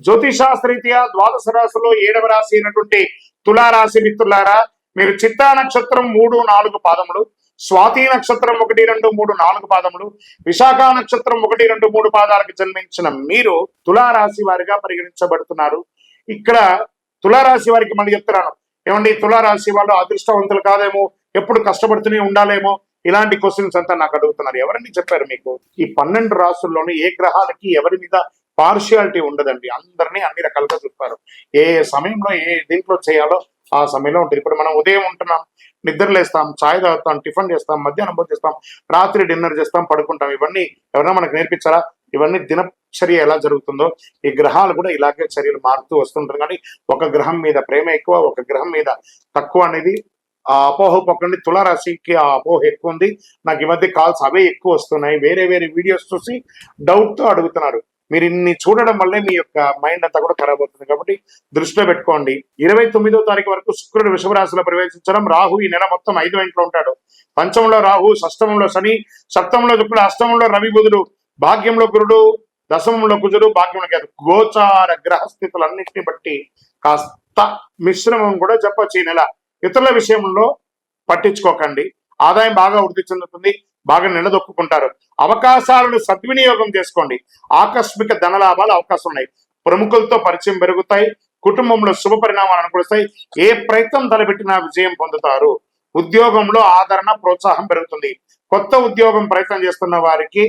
జ్యోతిషాస్త్రరీత్యా ద్వాదశ రాశిలో 7వ రాశి అయినటువంటి తులారాశి మిత్రులారా, మీరు చిత్తా నక్షత్రం 3, 4 పాదములు, స్వాతి నక్షత్రం 1, 2, 3, 4 పాదములు, విశాఖ నక్షత్రం 1, 2, 3 పాదాలకు జన్మించిన మీరు తులారాశి వారిగా పరిగణించబడుతున్నారు. ఇక్కడ తులారాశి వారికి మళ్ళీ చెప్తున్నాను, ఏమండి తులారాశి వాళ్ళు అదృష్టవంతులు కాదేమో, ఎప్పుడు కష్టపడుతూనే ఉండాలేమో, ఇలాంటి క్వశ్చన్స్ అంతా నాకు అడుగుతున్నారు. ఎవరని చెప్పారు మీకు? ఈ 12 రాశుల్లోని ఏ గ్రహాలకి ఎవరి మీద పార్షియాలిటీ ఉండదండి. అందరినీ అన్ని రకాలుగా చూస్తారు. ఏ సమయంలో ఏ దీంట్లో చేయాలో ఆ సమయంలో ఉంటుంది. ఇప్పుడు మనం ఉదయం ఉంటున్నాం, నిద్రలేస్తాం, ఛాయ్ తాగుతాం, టిఫిన్ చేస్తాం, మధ్యాహ్నం భోజనం చేస్తాం, రాత్రి డిన్నర్ చేస్తాం, పడుకుంటాం. ఇవన్నీ ఎవరైనా మనకు నేర్పించారా? ఇవన్నీ దినచర్య ఎలా జరుగుతుందో ఈ గ్రహాలు కూడా ఇలాగే చర్యలు మారుతూ వస్తుంటారు. కానీ ఒక గ్రహం మీద ప్రేమ ఎక్కువ, ఒక గ్రహం మీద తక్కువ అనేది ఆ అపోహ పక్కండి. తులారాశికి ఆ అపోహ ఎక్కువ ఉంది. నాకు ఈ మధ్య కాల్స్ అవే ఎక్కువ వస్తున్నాయి. వేరే వేరే వీడియోస్ చూసి డౌట్ తో అడుగుతున్నారు. మీరు ఇన్ని చూడడం వల్లే మీ యొక్క మైండ్ అంతా కూడా ఖరాబ్ అవుతుంది. కాబట్టి దృష్టిలో పెట్టుకోండి. 29వ తారీఖు వరకు శుక్రుడు వృషభ రాశిలో ప్రవేశించడం. రాహు ఈ నెల మొత్తం 5వ ఇంట్లో ఉంటాడు. పంచమంలో రాహు, షష్టమంలో శని, సప్తమంలో శుక్రుడు, అష్టమంలో రవి బుధుడు, భాగ్యంలో గురుడు, దశమంలో కుజుడు, భాగ్యంలో కేతు. గోచార గ్రహస్థితులన్నింటినీ బట్టి కాస్త మిశ్రమం కూడా చెప్పొచ్చు ఈ నెల. ఇతరుల విషయంలో పట్టించుకోకండి. ఆదాయం బాగా వృద్ధి చెందుతుంది, బాగా నిలదొక్కుంటారు. అవకాశాలను సద్వినియోగం చేసుకోండి. ఆకస్మిక ధనలాభాలు అవకాశం ఉన్నాయి. ప్రముఖులతో పరిచయం పెరుగుతాయి. కుటుంబంలో శుభ పరిణామాలు అనుకూలిస్తాయి. ఏ ప్రయత్నం తలపెట్టినా విజయం పొందుతారు. ఉద్యోగంలో ఆదరణ, ప్రోత్సాహం పెరుగుతుంది. కొత్త ఉద్యోగం ప్రయత్నం చేస్తున్న వారికి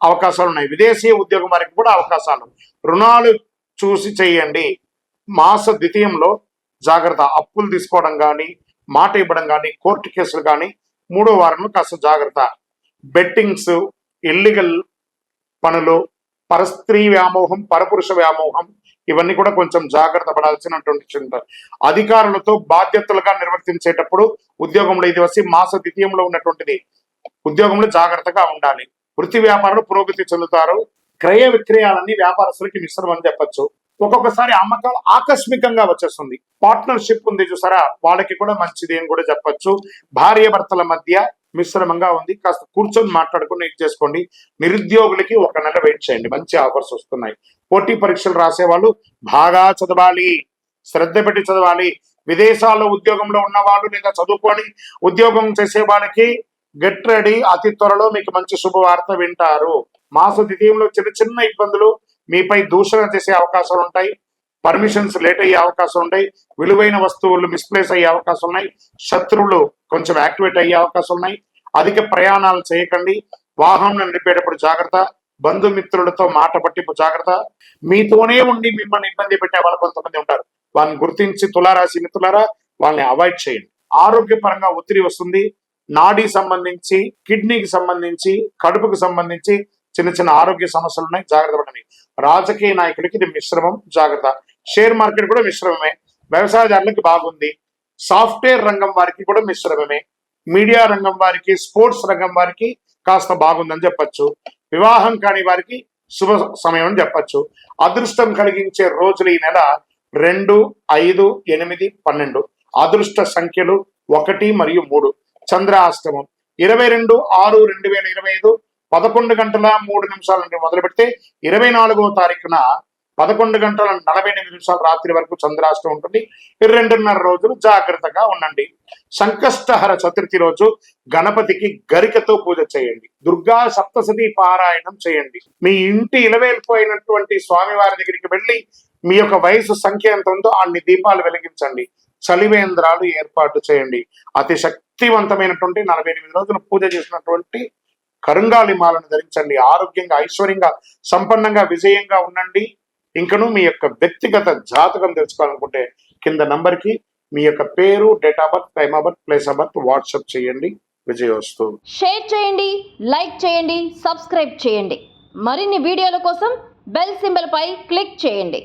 అవకాశాలు ఉన్నాయి. విదేశీ ఉద్యోగం వారికి కూడా అవకాశాలు. రుణాలు చూసి చేయండి. మాస ద్వితీయంలో జాగ్రత్త. అప్పులు తీసుకోవడం కానీ, మాట ఇవ్వడం కానీ, కోర్టు కేసులు కానీ 3వ వారంలో కాస్త జాగ్రత్త. బెట్టింగ్స్, ఇల్లీగల్ పనులు, పరస్త్రీ వ్యామోహం, పరపురుష వ్యామోహం, ఇవన్నీ కూడా కొంచెం జాగ్రత్త పడాల్సినటువంటి అధికారులతో బాధ్యతలుగా నిర్వర్తించేటప్పుడు ఉద్యోగంలో ఇది వచ్చి మాస ద్వితీయంలో ఉన్నటువంటిది. ఉద్యోగంలో జాగ్రత్తగా ఉండాలి. వృత్తి వ్యాపారాలు పురోగతి చెందుతారు. క్రయ విక్రయాలన్నీ వ్యాపారస్తులకి మిశ్రమం అని చెప్పచ్చు. ఒక్కొక్కసారి అమ్మకాలు ఆకస్మికంగా వచ్చేస్తుంది. పార్ట్నర్షిప్ ఉంది చూసారా, వాళ్ళకి కూడా మంచిది అని కూడా చెప్పచ్చు. భార్య భర్తల మధ్య మిశ్రమంగా ఉంది. కాస్త కూర్చొని మాట్లాడుకుని ఇది చేసుకోండి. నిరుద్యోగులకి 1 నెల వెయిట్ చేయండి, మంచి ఆఫర్స్ వస్తున్నాయి. పోటీ పరీక్షలు రాసే వాళ్ళు బాగా చదవాలి, శ్రద్ధ పెట్టి చదవాలి. విదేశాల్లో ఉద్యోగంలో ఉన్న వాళ్ళు లేదా చదువుకొని ఉద్యోగం చేసే వాళ్ళకి గెట్ రెడీ. అతి త్వరలో మీకు మంచి శుభవార్త వింటారు. మాస ద్వితీయంలో చిన్న చిన్న ఇబ్బందులు, మీపై దూషణ చేసే అవకాశాలు ఉంటాయి. పర్మిషన్స్ లేట్ అయ్యే అవకాశం ఉంటాయి. విలువైన వస్తువులు మిస్ప్లేస్ అయ్యే అవకాశం ఉన్నాయి. శత్రువులు కొంచెం యాక్టివేట్ అయ్యే అవకాశం ఉన్నాయి. అధిక ప్రయాణాలు చేయకండి. వాహనం నడిపేటప్పుడు జాగ్రత్త. బంధుమిత్రులతో మాట పట్టింపు జాగ్రత్త. మీతోనే ఉండి మిమ్మల్ని ఇబ్బంది పెట్టే వాళ్ళు కొంతమంది ఉంటారు. వాళ్ళని గుర్తించి తులారాశి మిత్రులారా వాళ్ళని అవాయిడ్ చేయండి. ఆరోగ్యపరంగా ఒత్తిడి వస్తుంది. నాడీ సంబంధించి, కిడ్నీకి సంబంధించి, కడుపుకు సంబంధించి చిన్న చిన్న ఆరోగ్య సమస్యలు ఉన్నాయి, జాగ్రత్త పడండి. రాజకీయ నాయకుడికి ఇది మిశ్రమం, జాగ్రత్త. షేర్ మార్కెట్ కూడా మిశ్రమమే. వ్యవసాయదారులకి బాగుంది. సాఫ్ట్వేర్ రంగం వారికి కూడా మిశ్రమమే. మీడియా రంగం వారికి, స్పోర్ట్స్ రంగం వారికి కాస్త బాగుందని చెప్పచ్చు. వివాహం కాని వారికి శుభ సమయం అని చెప్పచ్చు. అదృష్టం కలిగించే రోజులు ఈ నెల 2, 5, 8, 12. అదృష్ట సంఖ్యలు 1 మరియు 3. చంద్రాష్టమం 22/6/2025 11 గంటల 3 నిమిషాల నుండి మొదలు పెడితే 24వ తారీఖున 11 గంటల 48 నిమిషాల రాత్రి వరకు చంద్రాష్టం ఉంటుంది. 2.5 రోజులు జాగ్రత్తగా ఉండండి. సంకష్టహర చతుర్థి రోజు గణపతికి గరికతో పూజ చేయండి. దుర్గా సప్తశతి పారాయణం చేయండి. మీ ఇంటి ఇలవేల్పోయినటువంటి స్వామివారి దగ్గరికి వెళ్ళి మీ యొక్క వయసు సంఖ్య ఎంత ఉందో అన్ని దీపాలు వెలిగించండి. చలివేంద్రాలు ఏర్పాటు చేయండి. అతి శక్తివంతమైనటువంటి 48 రోజులు పూజ చేసినటువంటి కరుంగాలి మాలను ధరించండి. ఆరోగ్యంగా, ఐశ్వర్యంగా, సంపన్నంగా, విజయంగా ఉండండి. ఇంకను మీ యొక్క వ్యక్తిగత జాతకం తెలుసుకోవాలనుకుంటే కింద నంబర్కి మీ యొక్క పేరు, date of birth, time of birth, place of birth WhatsApp చేయండి. విజయోస్తు. షేర్ చేయండి, లైక్ చేయండి, సబ్స్క్రైబ్ చేయండి. మరిన్ని వీడియోల కోసం బెల్ సింబల్ పై క్లిక్ చేయండి.